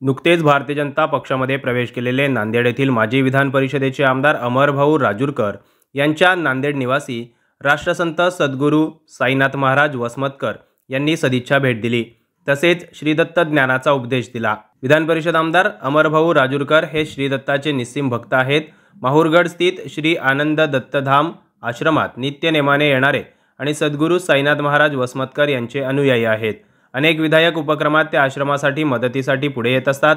नुकतेच भारतीय जनता पक्षामध्ये प्रवेश केलेले नांदेड येथील माजी विधान परिषदेचे आमदार अमरभाऊ राजूरकर यांच्या नांदेड निवासी राष्ट्रसंत सद्गुरू साईनाथ महाराज वसमतकर यांनी सदिच्छा भेट दिली। तसेच श्रीदत्त ज्ञानाचा उपदेश दिला। विधान परिषद आमदार अमरभाऊ राजूरकर हे श्रीदत्ताचे निस्सिम भक्त आहेत। माहुरगड स्थित श्री आनंद दत्तधाम आश्रमात नित्य नेमाने येणारे आणि सद्गुरू साईनाथ महाराज वसमतकर यांचे अनुयायी आहेत। अनेक विधायक उपक्रमात त्या आश्रमासाठी मदतीसाठी पुढे येत असतात।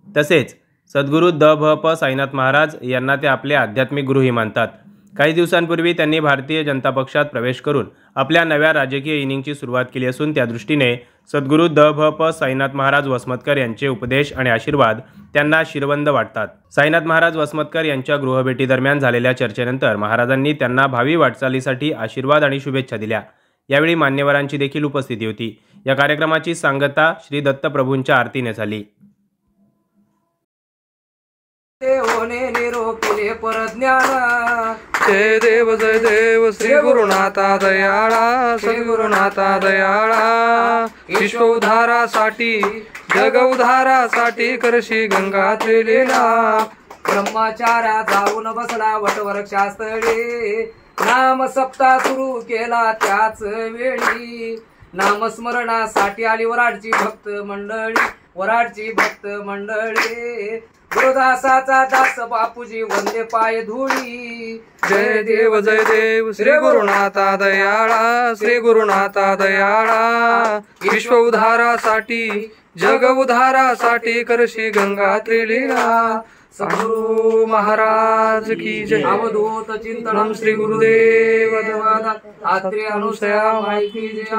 तसेच सद्गुरू द.भ.प. साईनाथ महाराज यांना ते आपले आध्यात्मिक गुरुही मानतात। काही दिवसांपूर्वी त्यांनी भारतीय जनता पक्षात प्रवेश करून आपल्या नव्या राजकीय इनिंगची सुरुवात केली असून त्या दृष्टीने सद्गुरू द.भ.प. साईनाथ महाराज वसमतकर यांचे उपदेश आणि आशीर्वाद त्यांना शिरवंद वाटतात। साईनाथ महाराज वसमतकर यांच्या गृहभेटीदरम्यान झालेल्या चर्चेनंतर महाराजांनी त्यांना भावी वाटचालीसाठी आशीर्वाद आणि शुभेच्छा दिल्या। यावेळी मान्यवरांची देखील उपस्थिती होती। या कार्यक्रमाची सांगता श्री दत्त प्रभूंच्या आरतीने झाली। देवने निरोपिले परज्ञान, जय देव श्री गुरुनाथा दयाळा, श्री गुरुनाथा दयाळा। विश्व उद्धारासाठी जग उद्धारासाठी करशी गंगा त्रिलीला। ब्रह्मचार्या जाऊन बसला वटवृक्षास्थळी, नाम सप्ताह सुरू केला त्याच वेळी। नामस्मरणासाठी आली वराडची भक्त मंडळी, वराडची भक्त मंडळी। गुरुदासाचा दास बापूजी वंदे पाय धुळी। जय देव श्री गुरुनाथा दयाळा, श्री गुरुनाथा दयाळा। विश्व उद्धारासाठी जग उद्धारासाठी करशी गंगा त्रिलीला। सद्गुरु महाराज की जय। अवधूत चिंतनम श्री गुरुदेव आत्रे अनुसया माई की जय।